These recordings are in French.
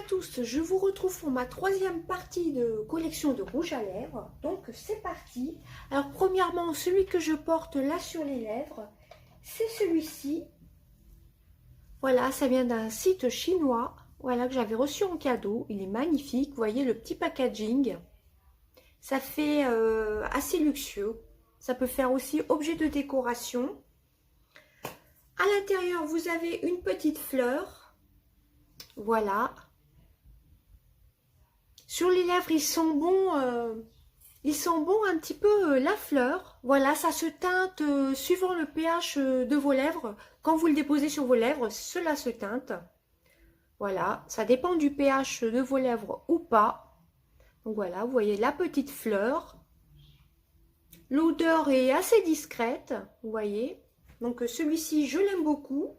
tous, je vous retrouve pour ma troisième partie de collection de rouge à lèvres. Donc c'est parti. Alors premièrement, celui que je porte là sur les lèvres, c'est celui-ci. Voilà, ça vient d'un site chinois, voilà, que j'avais reçu en cadeau. Il est magnifique, vous voyez le petit packaging. Ça fait assez luxueux. Ça peut faire aussi objet de décoration. À l'intérieur, vous avez une petite fleur. Voilà. Sur les lèvres, ils sont bons un petit peu la fleur. Voilà, ça se teinte suivant le pH de vos lèvres. Quand vous le déposez sur vos lèvres, cela se teinte. Voilà, ça dépend du pH de vos lèvres ou pas. Donc voilà, vous voyez la petite fleur. L'odeur est assez discrète, vous voyez. Donc celui-ci, je l'aime beaucoup.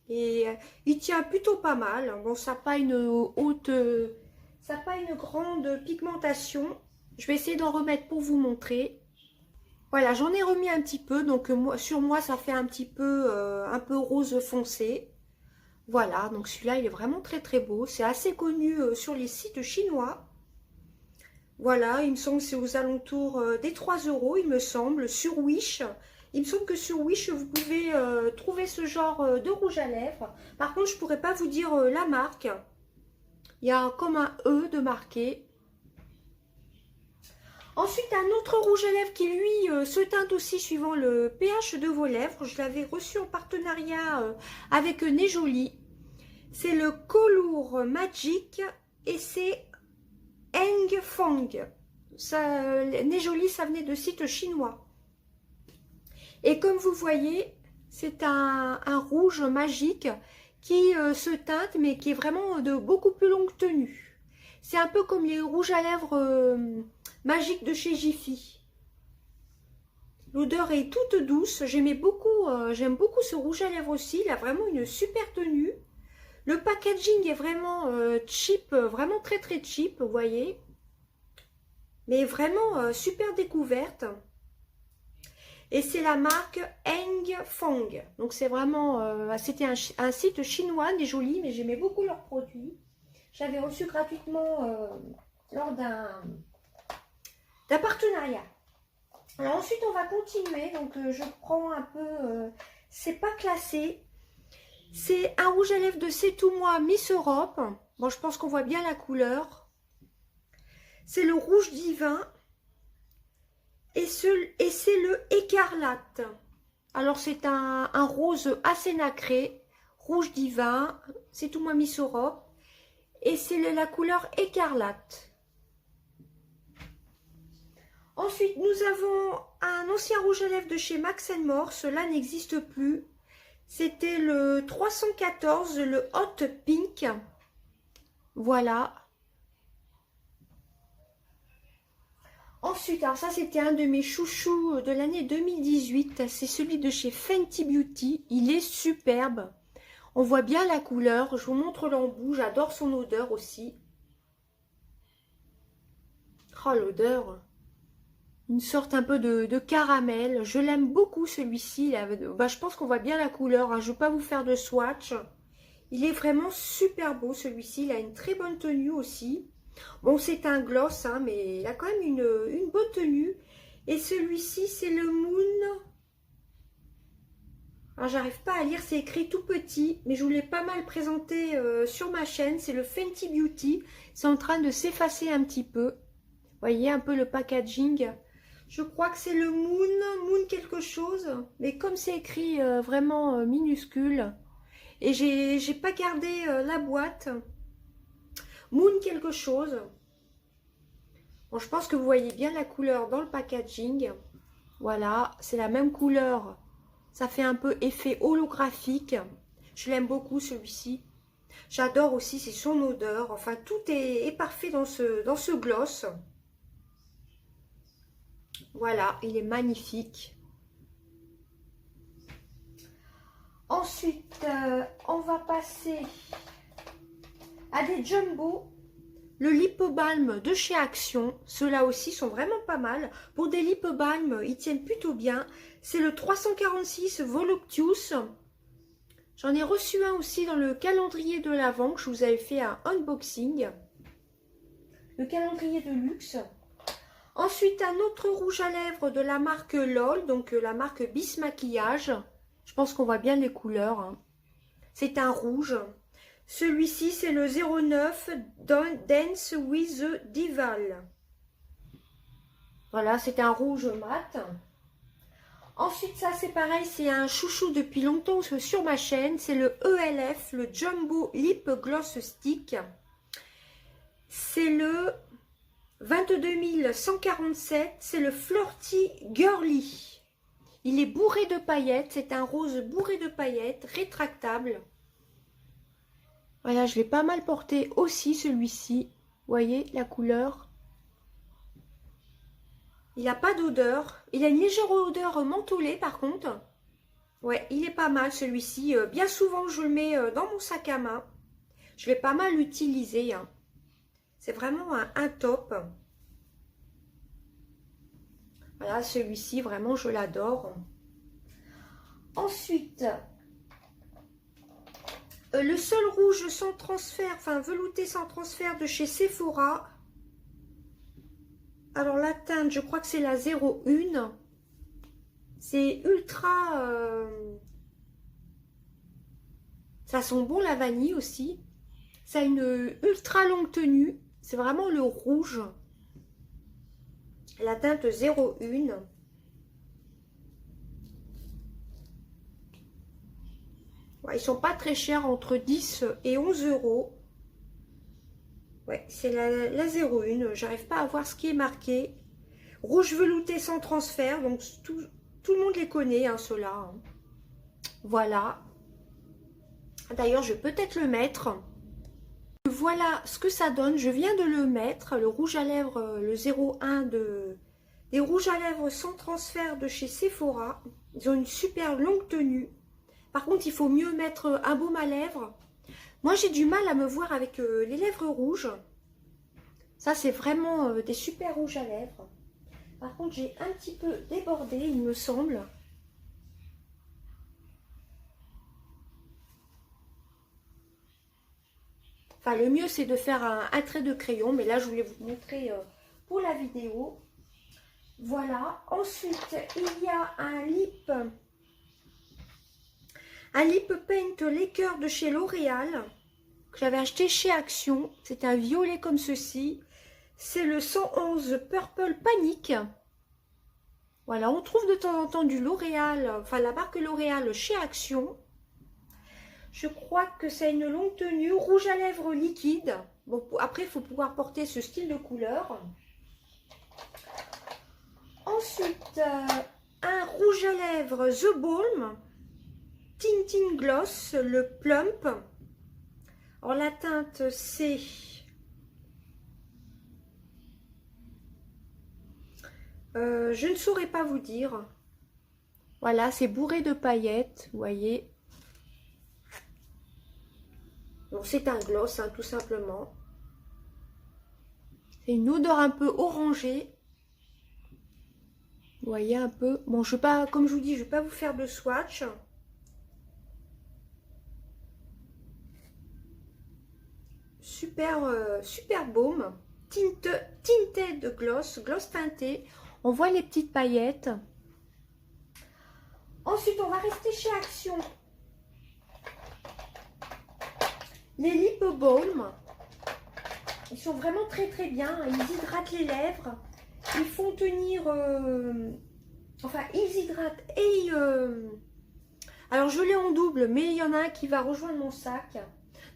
Et il tient plutôt pas mal. Bon, ça n'a pas une haute... ça n'a pas une grande pigmentation. Je vais essayer d'en remettre pour vous montrer. Voilà, j'en ai remis un petit peu. Donc sur moi, ça fait un peu rose foncé. Voilà, donc celui-là, il est vraiment très très beau. C'est assez connu sur les sites chinois. Voilà, il me semble que c'est aux alentours des 3 €, il me semble, sur Wish. Il me semble que sur Wish, vous pouvez trouver ce genre de rouge à lèvres. Par contre, je ne pourrais pas vous dire la marque. Il y a comme un E de marqué. Ensuite, un autre rouge à lèvres qui, lui, se teinte aussi suivant le pH de vos lèvres. Je l'avais reçu en partenariat avec Nejoli. C'est le Colour Magic et c'est Heng Fong. Nejoli, ça venait de site chinois. Et comme vous voyez, c'est un rouge magique qui se teinte, mais qui est vraiment de beaucoup plus longue tenue. C'est un peu comme les rouges à lèvres magiques de chez Jiffy. L'odeur est toute douce. J'aime beaucoup ce rouge à lèvres aussi. Il a vraiment une super tenue. Le packaging est vraiment cheap, vraiment très très cheap, vous voyez. Mais vraiment super découverte. Et c'est la marque Heng Fong. Donc c'est vraiment, c'était un site chinois, des jolis, mais j'aimais beaucoup leurs produits. J'avais reçu gratuitement lors d'un partenariat. Alors ensuite on va continuer. Donc je prends un peu, c'est pas classé. C'est un rouge à lèvres de C'est Tout Moi Miss Europe. Bon, je pense qu'on voit bien la couleur. C'est le rouge divin. Et c'est le écarlate. Alors c'est un rose assez nacré, rouge divin, C'est Tout Moi Miss Europe. Et c'est la couleur écarlate. Ensuite, nous avons un ancien rouge à lèvres de chez Max More. Cela n'existe plus. C'était le 314, le Hot Pink. Voilà. Ensuite, alors ça c'était un de mes chouchous de l'année 2018, c'est celui de chez Fenty Beauty, il est superbe. On voit bien la couleur, je vous montre l'embout, j'adore son odeur aussi. Oh l'odeur, une sorte un peu de caramel, je l'aime beaucoup celui-ci. Je pense qu'on voit bien la couleur, hein. Je ne vais pas vous faire de swatch. Il est vraiment super beau celui-ci, il a une très bonne tenue aussi. Bon, c'est un gloss, hein, mais il a quand même une bonne tenue. Et celui-ci, c'est le Moon. Alors, j'arrive pas à lire, c'est écrit tout petit, mais je vous l'ai pas mal présenté sur ma chaîne. C'est le Fenty Beauty. C'est en train de s'effacer un petit peu. Vous voyez un peu le packaging. Je crois que c'est le Moon quelque chose. Mais comme c'est écrit vraiment minuscule, et j'ai pas gardé la boîte. Moon quelque chose. Bon, je pense que vous voyez bien la couleur dans le packaging. Voilà, c'est la même couleur. Ça fait un peu effet holographique. Je l'aime beaucoup celui-ci. J'adore aussi, c'est son odeur. Enfin, tout est parfait dans ce gloss. Voilà, il est magnifique. Ensuite, on va passer à des jumbo, le lip balm de chez Action. Ceux-là aussi sont vraiment pas mal. Pour des lip balm, ils tiennent plutôt bien. C'est le 346 Voluptuous. J'en ai reçu un aussi dans le calendrier de l'Avent que je vous avais fait un unboxing. Le calendrier de luxe. Ensuite, un autre rouge à lèvres de la marque LOL, donc la marque Bis Maquillage. Je pense qu'on voit bien les couleurs. Hein. C'est un rouge. Celui-ci, c'est le 09 Dance with the Dival. Voilà, c'est un rouge mat. Ensuite, ça, c'est pareil, c'est un chouchou depuis longtemps sur ma chaîne. C'est le ELF, le Jumbo Lip Gloss Stick. C'est le 22 147, c'est le Flirty Girly. Il est bourré de paillettes, c'est un rose bourré de paillettes, rétractable. Voilà, je l'ai pas mal porté aussi celui-ci. Vous voyez la couleur. Il n'a pas d'odeur. Il a une légère odeur mentholée par contre. Ouais, il est pas mal celui-ci. Bien souvent, je le mets dans mon sac à main. Je l'ai pas mal utilisé. Hein. C'est vraiment un top. Voilà, celui-ci, vraiment, je l'adore. Ensuite, le Sol Rouge sans transfert, enfin velouté sans transfert de chez Sephora. Alors la teinte, je crois que c'est la 01. C'est ultra... ça sent bon la vanille aussi. Ça a une ultra longue tenue. C'est vraiment le rouge. La teinte 01. Ouais, ils sont pas très chers, entre 10 et 11 euros. Ouais, c'est la 01. J'arrive pas à voir ce qui est marqué. Rouge velouté sans transfert. Donc tout le monde les connaît, hein, ceux-là. Hein. Voilà. D'ailleurs, je vais peut-être le mettre. Voilà ce que ça donne. Je viens de le mettre. Le rouge à lèvres, le 01 des rouges à lèvres sans transfert de chez Sephora. Ils ont une super longue tenue. Par contre, il faut mieux mettre un baume à lèvres. Moi, j'ai du mal à me voir avec les lèvres rouges. Ça, c'est vraiment des super rouges à lèvres. Par contre, j'ai un petit peu débordé, il me semble. Enfin, le mieux, c'est de faire un trait de crayon. Mais là, je voulais vous montrer pour la vidéo. Voilà. Ensuite, il y a un lip paint Laker de chez L'Oréal. Que j'avais acheté chez Action. C'est un violet comme ceci. C'est le 111 Purple Panic. Voilà, on trouve de temps en temps du L'Oréal, enfin la marque L'Oréal chez Action. Je crois que c'est une longue tenue, rouge à lèvres liquide. Bon, après, il faut pouvoir porter ce style de couleur. Ensuite, un rouge à lèvres The Balm, Tintin Gloss, le Plump. Alors la teinte, c'est... je ne saurais pas vous dire. Voilà, c'est bourré de paillettes, vous voyez. Bon, c'est un gloss, hein, tout simplement. C'est une odeur un peu orangée. Vous voyez un peu. Bon, je vais pas, comme je vous dis, je ne vais pas vous faire de swatch. Super, super baume. Tinted gloss, gloss teinté. On voit les petites paillettes. Ensuite, on va rester chez Action. Les lip balm. Ils sont vraiment très très bien. Ils hydratent les lèvres. Ils font tenir... enfin, ils hydratent et... alors, je l'ai en double, mais il y en a un qui va rejoindre mon sac.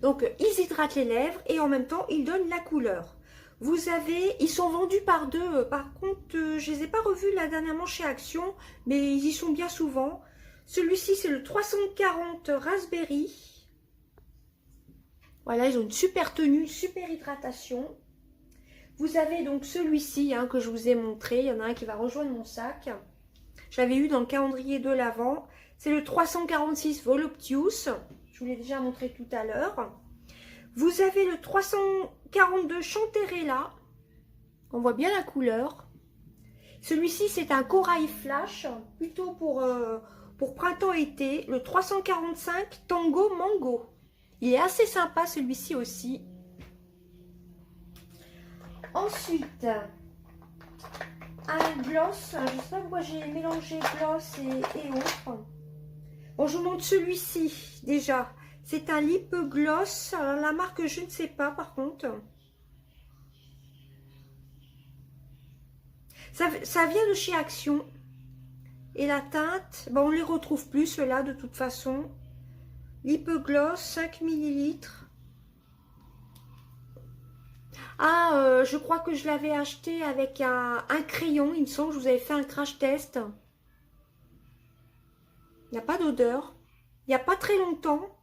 Donc, ils hydratent les lèvres et en même temps, ils donnent la couleur. Vous avez, ils sont vendus par deux. Par contre, je les ai pas revus là dernièrement chez Action, mais ils y sont bien souvent. Celui-ci, c'est le 340 Raspberry. Voilà, ils ont une super tenue, une super hydratation. Vous avez donc celui-ci hein, que je vous ai montré. Il y en a un qui va rejoindre mon sac. J'avais eu dans le calendrier de l'Avent. C'est le 346 Voluptuous. Je vous l'ai déjà montré tout à l'heure. Vous avez le 342 Chanterella. On voit bien la couleur. Celui-ci, c'est un corail flash. Plutôt pour pour printemps-été, le 345 Tango Mango. Il est assez sympa celui-ci aussi. Ensuite, un gloss. Je ne sais pas pourquoi j'ai mélangé gloss et autres. Bon, je vous montre celui-ci déjà. C'est un lip gloss. Alors, la marque, je ne sais pas par contre. Ça vient de chez Action. Et la teinte, bon, on ne les retrouve plus, ceux-là, de toute façon. Lip gloss, 5 ml. Ah, je crois que je l'avais acheté avec un crayon. Il me semble que je vous avais fait un crash test. Il n'y a pas d'odeur. Il n'y a pas très longtemps.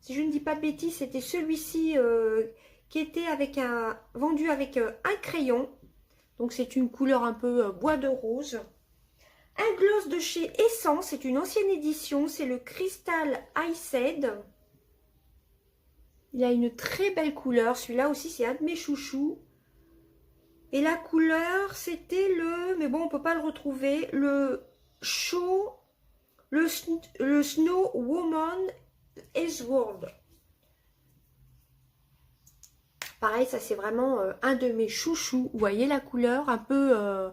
Si je ne dis pas de bêtises, c'était celui-ci qui était vendu avec un crayon. Donc c'est une couleur un peu bois de rose. Un gloss de chez Essence, c'est une ancienne édition, c'est le Crystal Eyeshadow. Il a une très belle couleur, celui-là aussi c'est un de mes chouchous. Et la couleur, c'était mais bon on peut pas le retrouver, le Snow Woman Earthworld. Pareil, ça c'est vraiment un de mes chouchous. Vous voyez la couleur un peu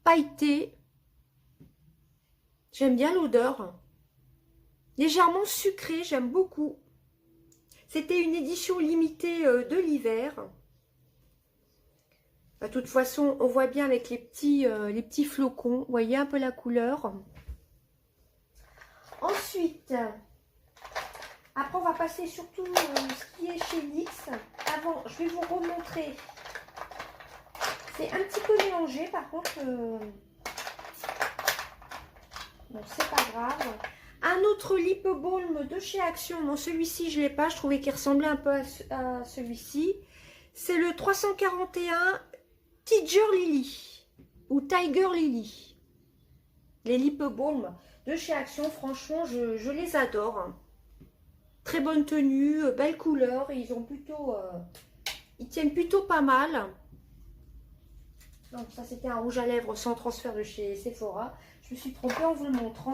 pailletée. J'aime bien l'odeur. Légèrement sucrée, j'aime beaucoup. C'était une édition limitée de l'hiver. De toute façon, on voit bien avec les petits flocons. Vous voyez un peu la couleur. Ensuite, après on va passer surtout ce qui est chez NYX. Avant, je vais vous remontrer. C'est un petit peu mélangé, par contre... Bon, c'est pas grave. Un autre lip balm de chez Action. Non, celui-ci, je ne l'ai pas. Je trouvais qu'il ressemblait un peu à celui-ci. C'est le 341 Tiger Lily. Ou Tiger Lily. Les lip balm de chez Action, franchement, je les adore. Très bonne tenue, belle couleur. Ils ont plutôt... ils tiennent plutôt pas mal. Donc ça, c'était un rouge à lèvres sans transfert de chez Sephora. Je me suis trompée en vous le montrant.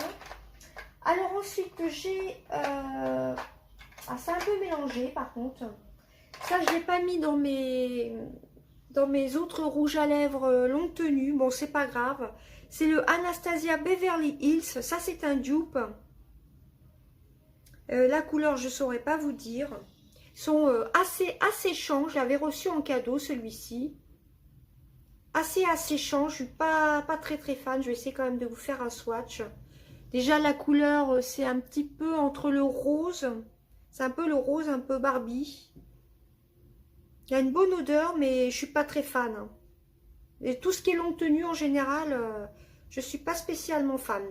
Alors ensuite, j'ai... Ah, c'est un peu mélangé par contre. Ça, je ne l'ai pas mis dans mes autres rouges à lèvres longue tenue. Bon, c'est pas grave. C'est le Anastasia Beverly Hills. Ça, c'est un dupe. La couleur, je ne saurais pas vous dire. Ils sont assez chants. Je l'avais reçu en cadeau, celui-ci. Assez asséchant, je suis pas très fan. Je vais essayer quand même de vous faire un swatch. Déjà la couleur c'est un petit peu entre le rose, c'est un peu le rose un peu Barbie. Il y a une bonne odeur mais je suis pas très fan. Et tout ce qui est longue tenue en général, je suis pas spécialement fan.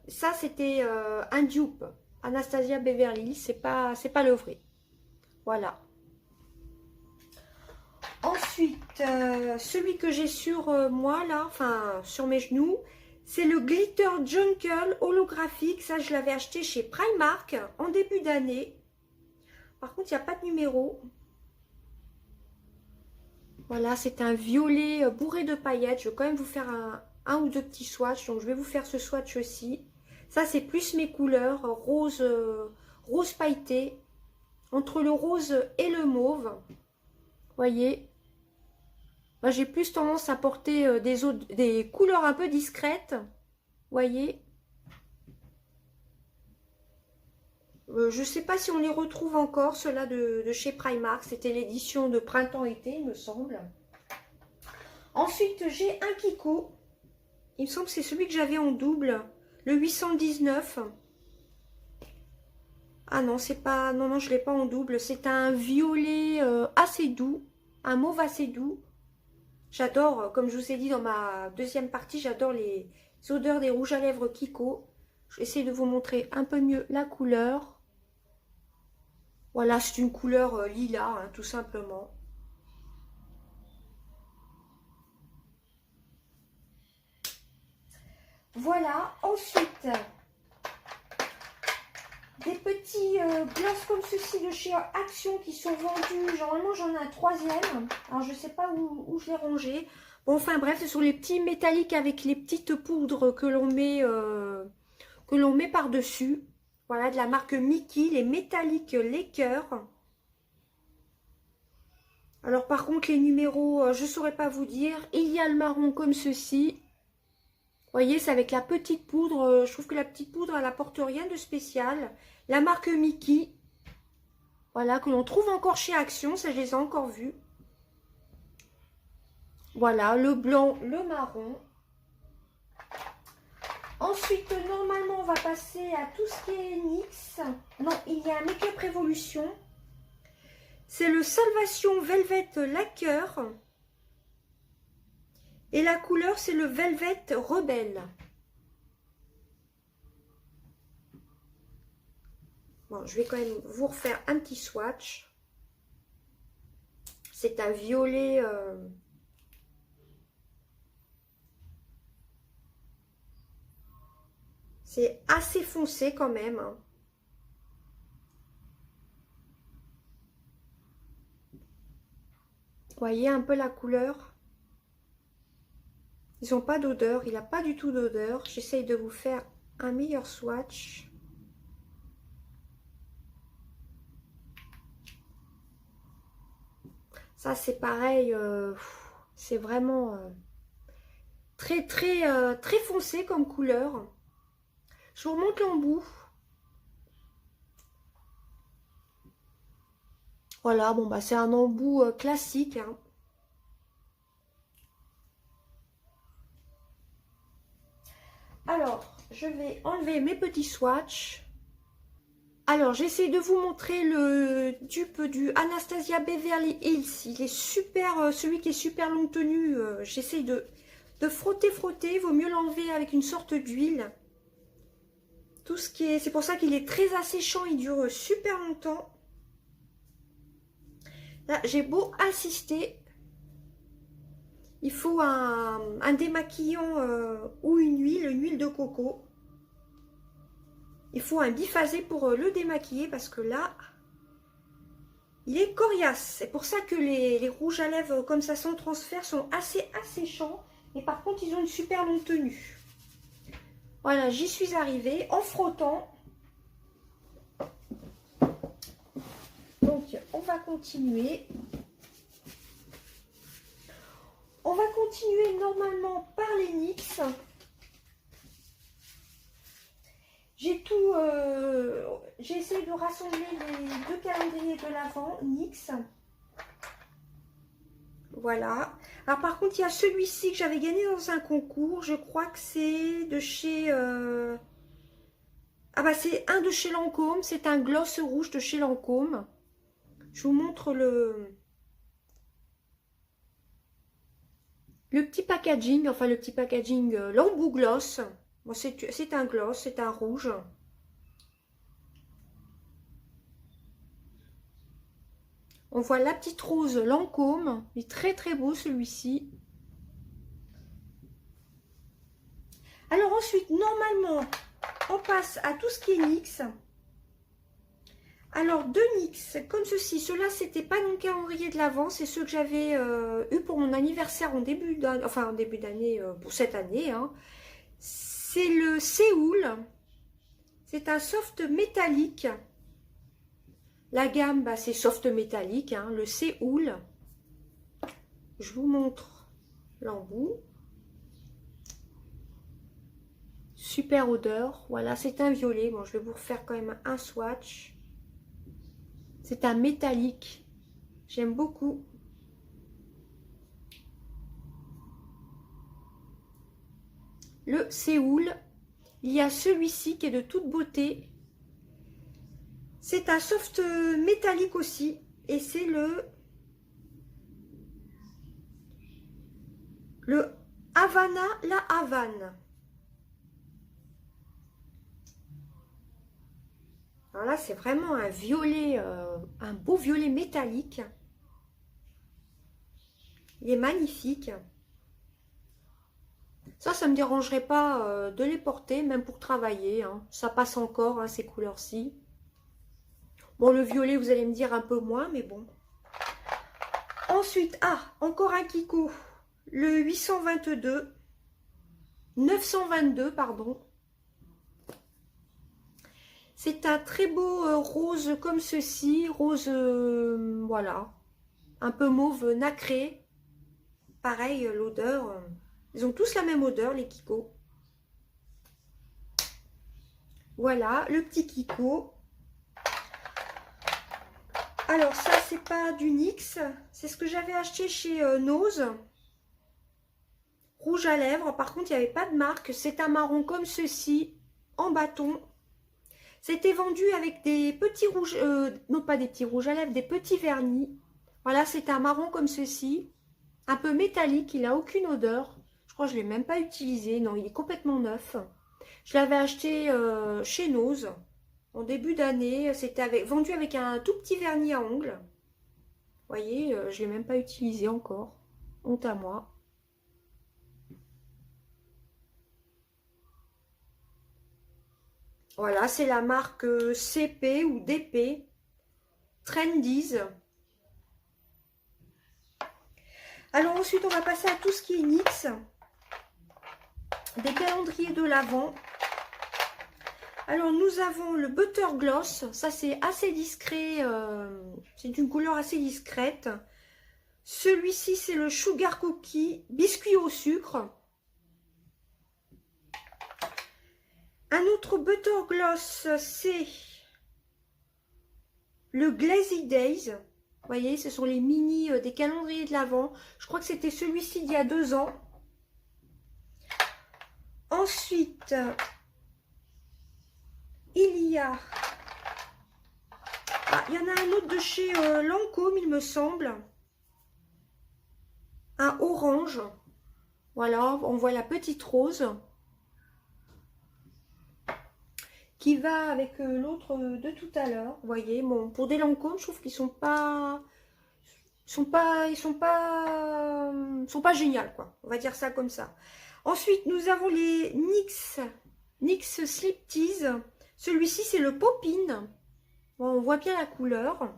Ça c'était un dupe, Anastasia Beverly Hills, c'est pas le vrai. Voilà. Ensuite, celui que j'ai sur moi, là, enfin, sur mes genoux, c'est le Glitter Jungle holographique. Ça, je l'avais acheté chez Primark en début d'année. Par contre, il n'y a pas de numéro. Voilà, c'est un violet bourré de paillettes. Je vais quand même vous faire un ou deux petits swatchs. Donc, je vais vous faire ce swatch aussi. Ça, c'est plus mes couleurs. Rose pailleté. Entre le rose et le mauve. Voyez. Moi, j'ai plus tendance à porter des couleurs un peu discrètes. Voyez. Je ne sais pas si on les retrouve encore, ceux-là de chez Primark. C'était l'édition de printemps-été, il me semble. Ensuite, j'ai un Kiko. Il me semble que c'est celui que j'avais en double. Le 819. Ah non, c'est pas... Non, je ne l'ai pas en double. C'est un violet assez doux. Un mauve assez doux. J'adore, comme je vous ai dit dans ma deuxième partie, j'adore les odeurs des rouges à lèvres Kiko. Je vais essayer de vous montrer un peu mieux la couleur. Voilà, c'est une couleur lilas, hein, tout simplement. Voilà, ensuite, des petits gloss comme ceci de chez Action qui sont vendus. Normalement, j'en ai un troisième. Alors, je ne sais pas où je l'ai rangé. Bon, enfin bref, ce sont les petits métalliques avec les petites poudres que l'on met que l'on met par-dessus. Voilà, de la marque Mickey, les métalliques les cœurs. Alors par contre, les numéros, je ne saurais pas vous dire. Il y a le marron comme ceci. Vous voyez, c'est avec la petite poudre. Je trouve que la petite poudre, elle n'apporte rien de spécial. La marque Mickey. Voilà, que l'on trouve encore chez Action. Ça, je les ai encore vus. Voilà, le blanc, le marron. Ensuite, normalement, on va passer à tout ce qui est NYX. Non, il y a un Make-up Révolution. C'est le Salvation Velvet Lacquer. Et la couleur, c'est le Velvet Rebelle. Bon, je vais quand même vous refaire un petit swatch. C'est un violet... C'est assez foncé quand même. Hein. Vous voyez un peu la couleur? Ils n'ont pas d'odeur. Il n'a pas du tout d'odeur. J'essaye de vous faire un meilleur swatch. Ça, c'est pareil. C'est vraiment très foncé comme couleur. Je vous remonte l'embout. Voilà, bon, bah c'est un embout classique. Hein. Alors, je vais enlever mes petits swatchs. Alors, j'essaie de vous montrer le dupe du Anastasia Beverly Hills. Il est super, celui qui est super longue tenue. J'essaie de frotter. Il vaut mieux l'enlever avec une sorte d'huile. Tout ce qui est... C'est pour ça qu'il est très asséchant. Il dure super longtemps. Là, j'ai beau insister. Il faut un démaquillant ou une huile de coco. Il faut un biphasé pour le démaquiller parce que là, il est coriace. C'est pour ça que les rouges à lèvres comme ça sans transfert sont assez asséchants. Et par contre, ils ont une super longue tenue. Voilà, j'y suis arrivée en frottant. Donc, on va continuer. On va continuer normalement par les NYX. J'ai tout, j'ai essayé de rassembler les deux calendriers de l'Avent NYX. Voilà. Alors par contre, il y a celui-ci que j'avais gagné dans un concours. Je crois que c'est de chez... Ah bah c'est un de chez Lancôme. C'est un gloss rouge de chez Lancôme. Je vous montre le petit packaging. Enfin le petit packaging, l'embout gloss. Bon, c'est un gloss, c'est un rouge. On voit la petite rose Lancôme. Il est très beau celui-ci. Alors ensuite, normalement, on passe à tout ce qui est NYX. Alors, deux NYX, comme ceci. Ceux-là, c'était pas dans le calendrier de l'Avent. C'est ceux que j'avais eu pour mon anniversaire en début d'année. Enfin, en début d'année, pour cette année. Hein. C'est le Séoul. C'est un soft métallique. La gamme, bah, c'est soft métallique. Hein, le Séoul. Je vous montre l'embout. Super odeur. Voilà, c'est un violet. Bon, je vais vous refaire quand même un swatch. C'est un métallique. J'aime beaucoup. Le Séoul. Il y a celui-ci qui est de toute beauté. C'est un soft métallique aussi. Et c'est le Havana La Havane. Alors là, c'est vraiment un violet, un beau violet métallique. Il est magnifique. Ça me dérangerait pas de les porter, même pour travailler. Hein. Ça passe encore, hein, ces couleurs-ci. Bon, le violet, vous allez me dire un peu moins, mais bon. Ensuite, encore un Kiko. Le 822. 922, pardon. C'est un très beau rose comme ceci, rose, voilà, un peu mauve nacré. Pareil, l'odeur, ils ont tous la même odeur, les Kiko. Voilà, le petit Kiko. Alors ça, c'est pas du NYX, c'est ce que j'avais acheté chez Nose. Rouge à lèvres, par contre, il n'y avait pas de marque. C'est un marron comme ceci, en bâton. C'était vendu avec des petits rouges, non pas des petits rouges à lèvres, des petits vernis. Voilà, c'est un marron comme ceci, un peu métallique, il n'a aucune odeur. Je crois que je ne l'ai même pas utilisé, non, il est complètement neuf. Je l'avais acheté chez Nose en début d'année. C'était vendu avec un tout petit vernis à ongles. Vous voyez, je ne l'ai même pas utilisé encore. Honte à moi. Voilà, c'est la marque CP ou DP. Trendies. Alors ensuite, on va passer à tout ce qui est NYX. Des calendriers de l'Avent. Alors, nous avons le Butter Gloss. Ça, c'est assez discret. C'est d'une couleur assez discrète. Celui-ci, c'est le Sugar Cookie, biscuit au sucre. Un autre Butter Gloss, c'est le Glazy Days. Vous voyez, ce sont les mini des calendriers de l'Avent. Je crois que c'était celui-ci d'il y a 2 ans. Ensuite, il y a... Ah, il y en a un autre de chez Lancôme, il me semble. Un orange. Voilà, on voit la petite rose. Qui va avec l'autre de tout à l'heure. Vous voyez, bon, pour des Lancôme, je trouve qu'ils sont pas... Ils sont pas géniaux, quoi. On va dire ça comme ça. Ensuite, nous avons les NYX Slip Tease. Celui-ci, c'est le Poppin. Bon, on voit bien la couleur.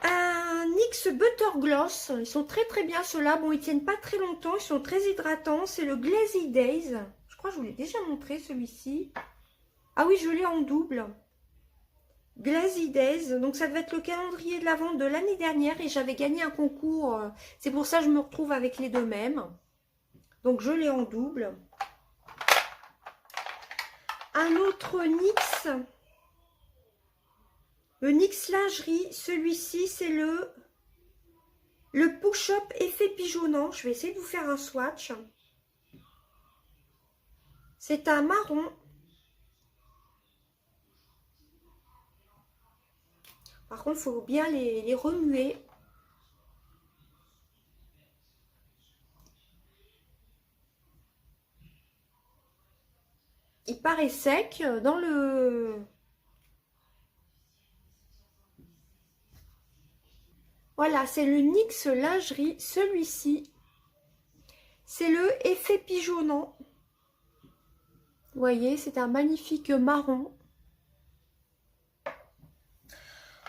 Un NYX Butter Gloss. Ils sont très très bien ceux-là. Bon, ils tiennent pas très longtemps. Ils sont très hydratants. C'est le Glazy Days. Je crois que je vous l'ai déjà montré celui-ci. Ah oui, je l'ai en double. Glazy Days, donc ça devait être le calendrier de l'Avent de l'année dernière et j'avais gagné un concours, c'est pour ça que je me retrouve avec les deux mêmes. Donc je l'ai en double. Un autre NYX, le NYX Lingerie, celui-ci c'est le push-up effet pigeonnant. Je vais essayer de vous faire un swatch. C'est un marron. Par contre, il faut bien les remuer. Il paraît sec dans le... Voilà, c'est le NYX Lingerie. Celui-ci, c'est le effet pigeonnant. Vous voyez, c'est un magnifique marron.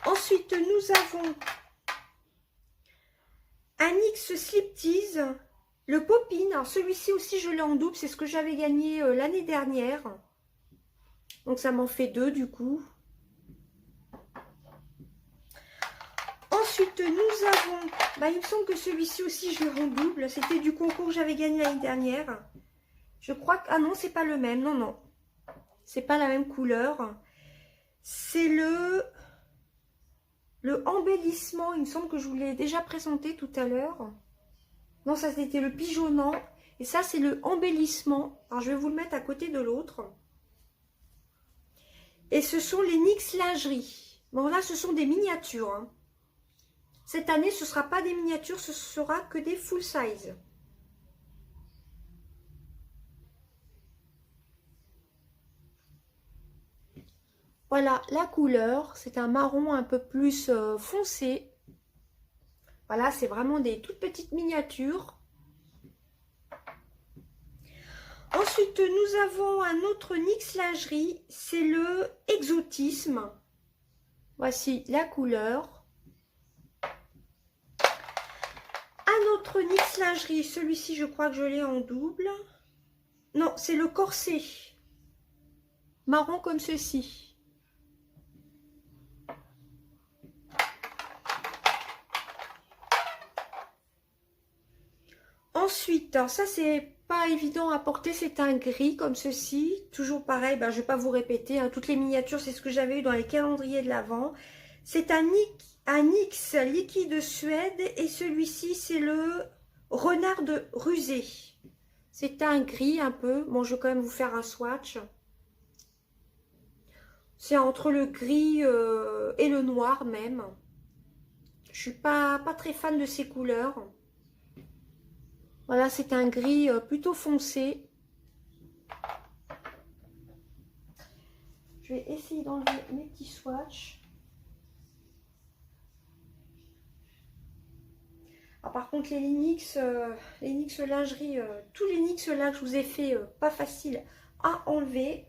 Ensuite, nous avons un NYX Slip Tease, le Poppin. Alors celui-ci aussi, je l'ai en double. C'est ce que j'avais gagné l'année dernière. Donc ça m'en fait 2 du coup. Ensuite, nous avons... Bah, il me semble que celui-ci aussi, je l'ai en double. C'était du concours que j'avais gagné l'année dernière. Je crois que... Ah non, c'est pas le même. Non, non. C'est pas la même couleur. C'est le embellissement. Il me semble que je vous l'ai déjà présenté tout à l'heure. Non, ça c'était le pigeonnant. Et ça, c'est le embellissement. Alors, je vais vous le mettre à côté de l'autre. Et ce sont les NYX Lingerie. Bon, là, ce sont des miniatures. Hein. Cette année, ce ne sera pas des miniatures, ce sera que des full size. Voilà, la couleur, c'est un marron un peu plus foncé. Voilà, c'est vraiment des toutes petites miniatures. Ensuite, nous avons un autre NYX Lingerie, c'est le Exotisme. Voici la couleur. Un autre NYX Lingerie, celui-ci je crois que je l'ai en double. Non, c'est le Corset. marron comme ceci. Ensuite, alors ça c'est pas évident à porter, c'est un gris comme ceci. Toujours pareil, ben, je vais pas vous répéter, hein, toutes les miniatures c'est ce que j'avais eu dans les calendriers de l'Avent. C'est un X liquide Suède et celui-ci c'est le renard de rusé. C'est un gris un peu, bon je vais quand même vous faire un swatch. C'est entre le gris et le noir même. Je suis pas très fan de ces couleurs. Voilà, c'est un gris plutôt foncé. Je vais essayer d'enlever mes petits swatchs. Alors, par contre, les Lynx lingerie, tous les Lynx là que je vous ai fait, pas facile à enlever.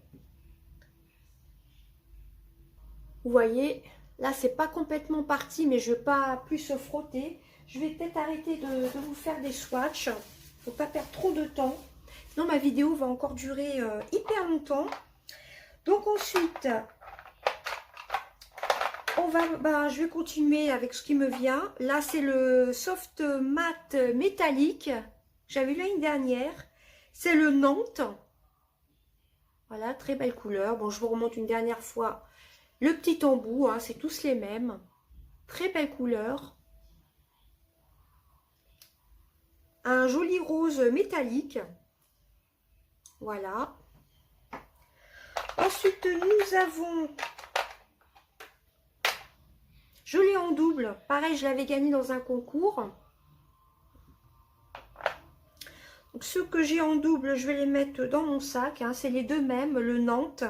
Vous voyez, là, c'est pas complètement parti, mais je ne vais pas plus se frotter. Je vais peut-être arrêter de vous faire des swatchs. Il ne faut pas perdre trop de temps. Sinon, ma vidéo va encore durer hyper longtemps. Donc ensuite, je vais continuer avec ce qui me vient. Là, c'est le Soft Matte métallique. J'avais eu l'année dernière. C'est le Nantes. Voilà, très belle couleur. Bon, je vous remonte une dernière fois le petit embout. Hein, c'est tous les mêmes. Très belle couleur. Un joli rose métallique. Voilà. Ensuite, nous avons... Je l'ai en double. Pareil, je l'avais gagné dans un concours. Donc, ceux que j'ai en double, je vais les mettre dans mon sac. Hein. C'est les deux mêmes, le Nantes.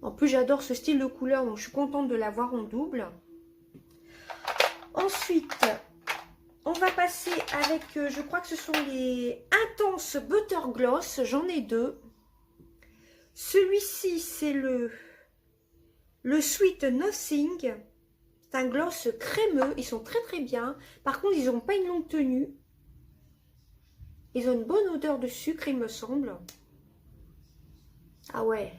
En plus, j'adore ce style de couleur, donc je suis contente de l'avoir en double. Ensuite, on va passer avec, je crois que ce sont les Intense Butter Gloss. J'en ai deux. Celui-ci, c'est le Sweet Nothing. C'est un gloss crémeux. Ils sont très très bien. Par contre, ils n'ont pas une longue tenue. Ils ont une bonne odeur de sucre, il me semble. Ah ouais.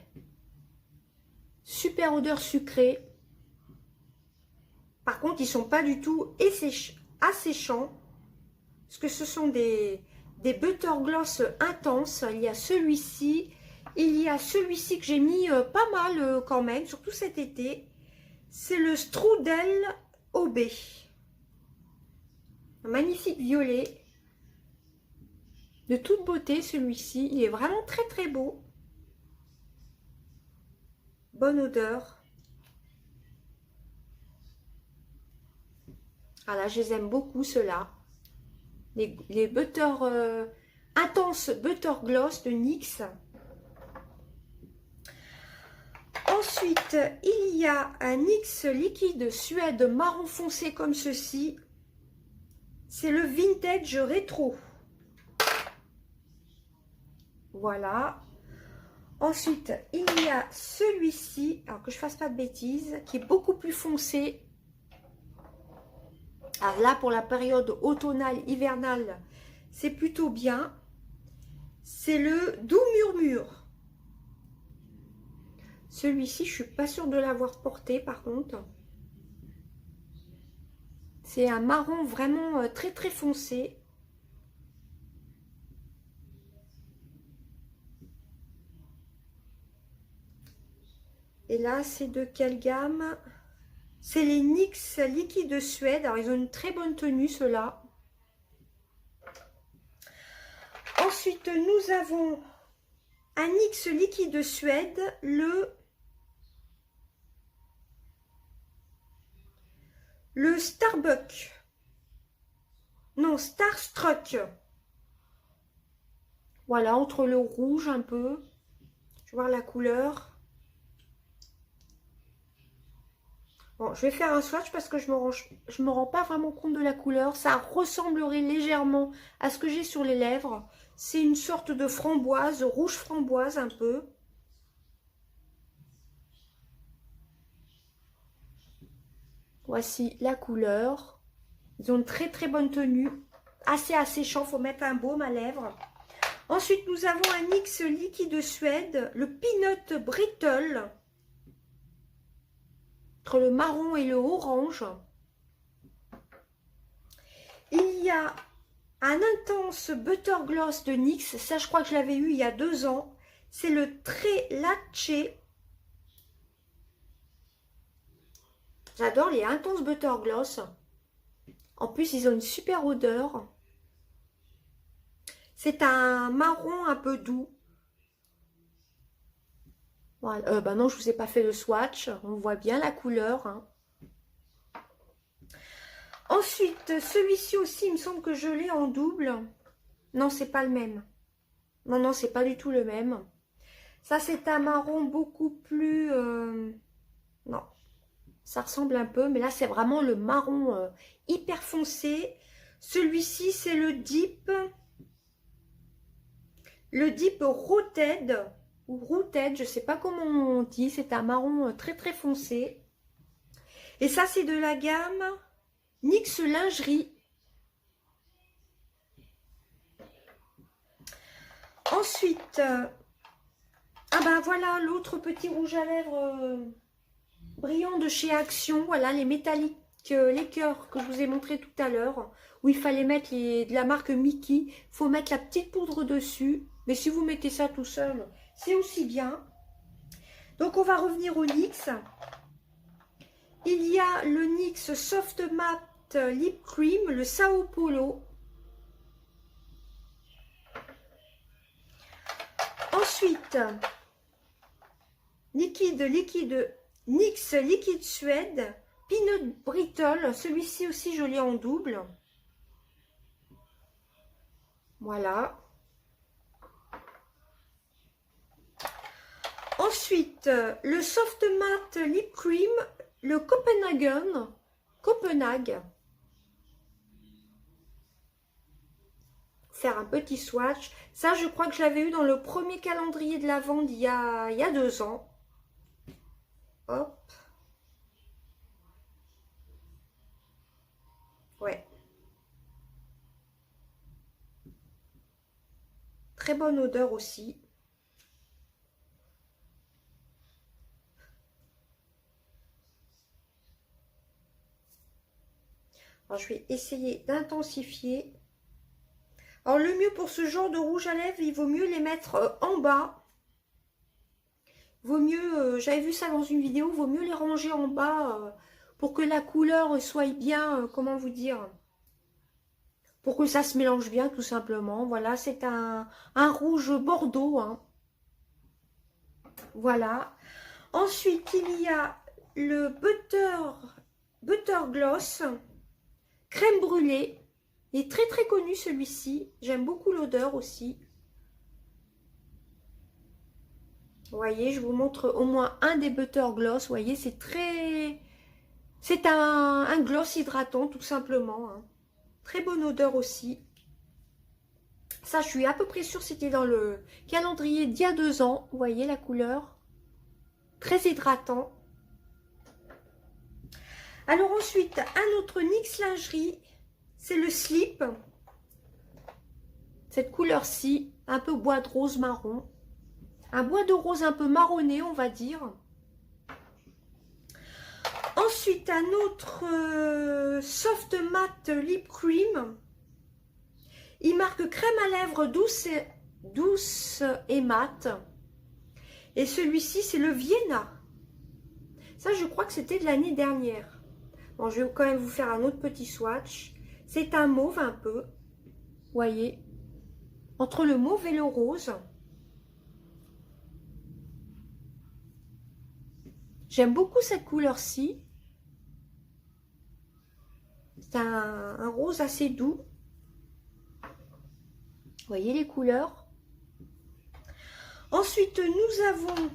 Super odeur sucrée. Par contre, ils ne sont pas du tout asséchants. Parce que ce sont des butter gloss intenses. Il y a celui-ci. Il y a celui-ci que j'ai mis pas mal quand même, surtout cet été. C'est le Strudel OB. Un magnifique violet. De toute beauté celui-ci. Il est vraiment très très beau. Bonne odeur. Voilà, je les aime beaucoup ceux-là. Les butter intense butter gloss de NYX. Ensuite, il y a un NYX liquide Suède marron foncé comme ceci. C'est le Vintage Rétro. Voilà. Ensuite, il y a celui-ci, alors que je ne fasse pas de bêtises, qui est beaucoup plus foncé. Alors là, pour la période automnale, hivernale, c'est plutôt bien. C'est le Doux Murmure. Celui-ci, je ne suis pas sûre de l'avoir porté par contre. C'est un marron vraiment très très foncé. Et là, c'est de quelle gamme? C'est les NYX liquide Suède. Alors, ils ont une très bonne tenue, ceux-là. Ensuite, nous avons un NYX liquide Suède, le Starbuck. Non, Starstruck. Voilà, entre le rouge un peu. Je vais voir la couleur. Bon, je vais faire un swatch parce que je me rends pas vraiment compte de la couleur. Ça ressemblerait légèrement à ce que j'ai sur les lèvres. C'est une sorte de framboise, rouge framboise un peu. Voici la couleur. Ils ont une très très bonne tenue. Assez asséchant, il faut mettre un baume à lèvres. Ensuite, nous avons un NYX liquide Suède, le Peanut Brittle, entre le marron et le orange. Il y a un intense Butter Gloss de NYX, ça je crois que je l'avais eu il y a 2 ans. C'est le Très Latte. J'adore les intenses Butter Gloss. En plus, ils ont une super odeur. C'est un marron un peu doux. Voilà. Bah non, je ne vous ai pas fait le swatch. On voit bien la couleur. Hein. Ensuite, celui-ci aussi, il me semble que je l'ai en double. Non, c'est pas le même. Non, non, c'est pas du tout le même. Ça, c'est un marron beaucoup plus... Non, ça ressemble un peu, mais là, c'est vraiment le marron hyper foncé. Celui-ci, c'est le Deep Rooted, ou Rooted, je sais pas comment on dit. C'est un marron très, très foncé. Et ça, c'est de la gamme NYX Lingerie. Ensuite, ah ben voilà l'autre petit rouge à lèvres brillant de chez Action. Voilà les métalliques, les cœurs que je vous ai montré tout à l'heure. Où il fallait mettre de la marque Mickey. Il faut mettre la petite poudre dessus. Mais si vous mettez ça tout seul, c'est aussi bien. Donc on va revenir au NYX. Il y a le NYX Soft Matte Lip Cream, le Sao Paulo. Ensuite, NYX liquide Suède, Peanut Brittle. Celui-ci aussi, je l'ai en double. Voilà. Ensuite, le Soft Matte Lip Cream, le Copenhague. Faire un petit swatch. Ça, je crois que je l'avais eu dans le premier calendrier de l'Avent il y a 2 ans. Hop. Ouais. Très bonne odeur aussi. Alors, je vais essayer d'intensifier. Alors, le mieux pour ce genre de rouge à lèvres, il vaut mieux les mettre en bas. Vaut mieux, j'avais vu ça dans une vidéo, vaut mieux les ranger en bas pour que la couleur soit bien, comment vous dire, pour que ça se mélange bien tout simplement. Voilà, c'est un rouge bordeaux. Hein. Voilà. Ensuite, il y a le Butter Gloss crème brûlée. Il est très très connu celui-ci. J'aime beaucoup l'odeur aussi. Vous voyez, je vous montre au moins un des Butter Gloss. Vous voyez, c'est très... C'est un gloss hydratant tout simplement. Hein. Très bonne odeur aussi. Ça, je suis à peu près sûre c'était dans le calendrier d'il y a 2 ans. Vous voyez la couleur. Très hydratant. Alors ensuite, un autre NYX Lingerie. C'est le Slip. Cette couleur-ci, un peu bois de rose marron. Un bois de rose un peu marronné, on va dire. Ensuite, un autre Soft Matte Lip Cream. Il marque crème à lèvres douce et mate. Et celui-ci, c'est le Vienna. Ça, je crois que c'était de l'année dernière. Bon, je vais quand même vous faire un autre petit swatch. C'est un mauve un peu. Vous voyez, entre le mauve et le rose. J'aime beaucoup cette couleur-ci. C'est un rose assez doux. Vous voyez les couleurs. Ensuite, nous avons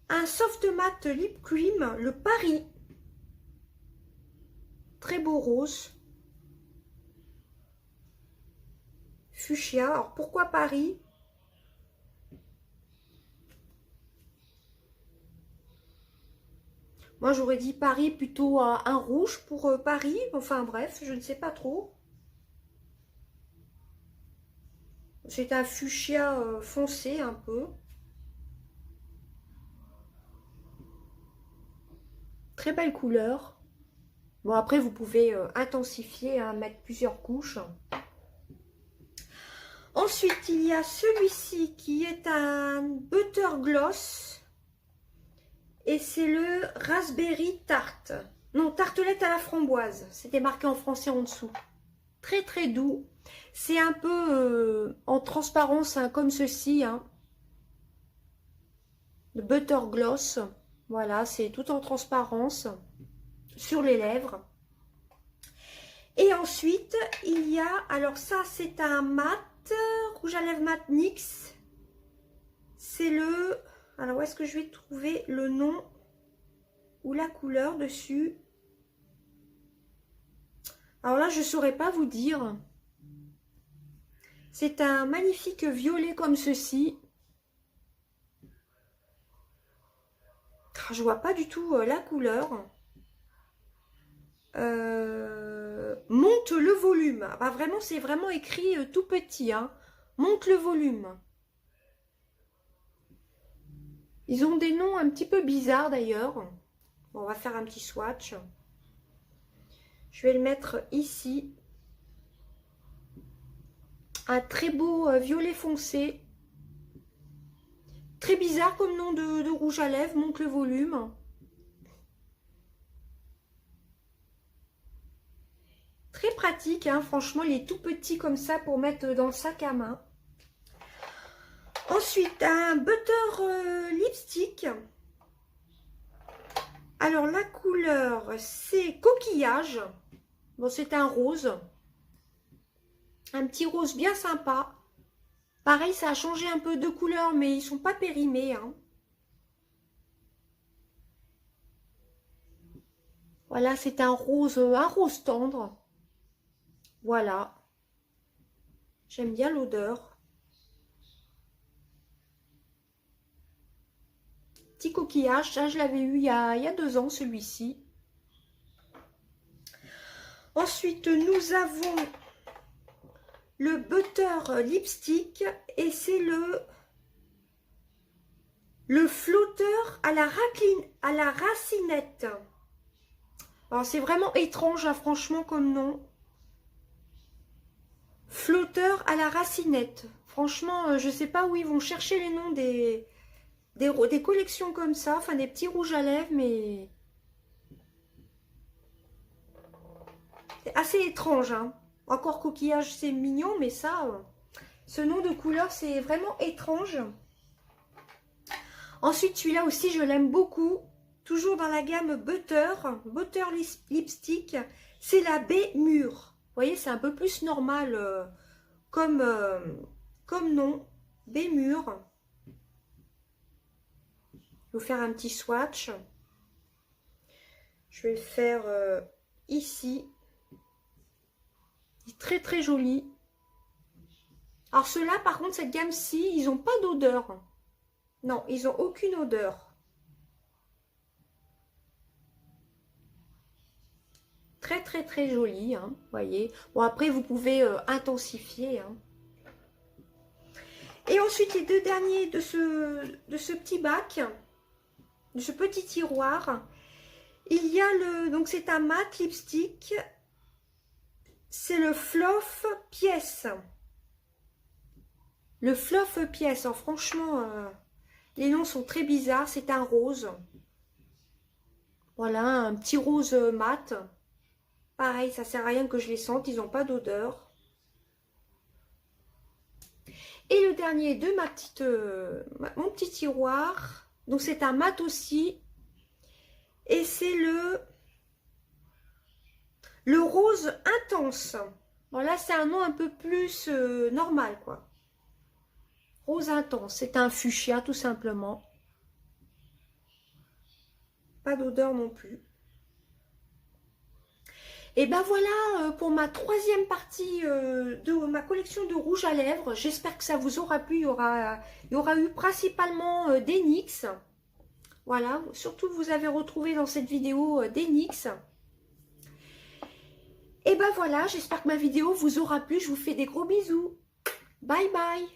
un Soft Matte Lip Cream, le Paris. Très beau rose. Fuchsia. Alors, pourquoi Paris? Moi, j'aurais dit Paris plutôt un rouge pour Paris. Enfin, bref, je ne sais pas trop. C'est un fuchsia foncé un peu. Très belle couleur. Bon, après, vous pouvez intensifier, hein, mettre plusieurs couches. Ensuite, il y a celui-ci qui est un butter gloss. Et c'est le raspberry tarte. Non, tartelette à la framboise. C'était marqué en français en dessous. Très, très doux. C'est un peu en transparence, hein, comme ceci. Hein. Le butter gloss. Voilà, c'est tout en transparence sur les lèvres. Et ensuite, il y a, alors ça c'est un mat, rouge à lèvres mat NYX. C'est le, alors où est-ce que je vais trouver le nom ou la couleur dessus? Alors là, je ne saurais pas vous dire. C'est un magnifique violet comme ceci. Je vois pas du tout la couleur. Monte le volume. Bah, vraiment, c'est vraiment écrit tout petit. Hein. Monte le volume. Ils ont des noms un petit peu bizarres d'ailleurs. Bon, on va faire un petit swatch. Je vais le mettre ici. Un très beau violet foncé. Très bizarre comme nom de rouge à lèvres. Monte le volume. Très pratique, hein, franchement, il est tout petit comme ça pour mettre dans le sac à main. Ensuite, un butter lipstick. Alors, la couleur, c'est coquillage. Bon, c'est un rose. Un petit rose bien sympa. Pareil, ça a changé un peu de couleur, mais ils sont pas périmés. Hein. Voilà, c'est un rose tendre. Voilà. J'aime bien l'odeur. Petit coquillage, ça je l'avais eu il y a 2 ans celui-ci. Ensuite, nous avons le butter lipstick et c'est le flotteur à la racinette. Alors c'est vraiment étrange, hein, franchement, comme nom. Flotteur à la racinette. Franchement, je sais pas où ils vont chercher les noms des collections comme ça. Enfin, des petits rouges à lèvres, mais... c'est assez étrange. Hein. Encore coquillage, c'est mignon, mais ça... ce nom de couleur, c'est vraiment étrange. Ensuite, celui-là aussi, je l'aime beaucoup. Toujours dans la gamme Butter Lipstick. C'est la baie mûre. Vous voyez, c'est un peu plus normal comme nom. Baie mûre. Je vais vous faire un petit swatch. Je vais le faire ici. Il est très très joli. Alors ceux-là, par contre, cette gamme-ci, ils n'ont pas d'odeur. Non, ils n'ont aucune odeur. Très très très joli, hein, voyez. Bon, après, vous pouvez intensifier. Hein. Et ensuite, les 2 derniers de ce petit bac, de ce petit tiroir, il y a le... donc, c'est un mat lipstick. C'est le Fluff Pièce. Le Fluff Pièce. Alors, franchement, les noms sont très bizarres. C'est un rose. Voilà, un petit rose mat. Pareil, ça sert à rien que je les sente, ils n'ont pas d'odeur. Et le dernier de mon petit tiroir, donc c'est un mat aussi. Et c'est le rose intense. Bon là, c'est un nom un peu plus normal, quoi. Rose intense, c'est un fuchsia tout simplement. Pas d'odeur non plus. Et ben voilà pour ma 3e partie de ma collection de rouge à lèvres. J'espère que ça vous aura plu. Il y aura eu principalement des NYX. Voilà, surtout vous avez retrouvé dans cette vidéo des NYX. Et ben voilà, j'espère que ma vidéo vous aura plu. Je vous fais des gros bisous. Bye bye!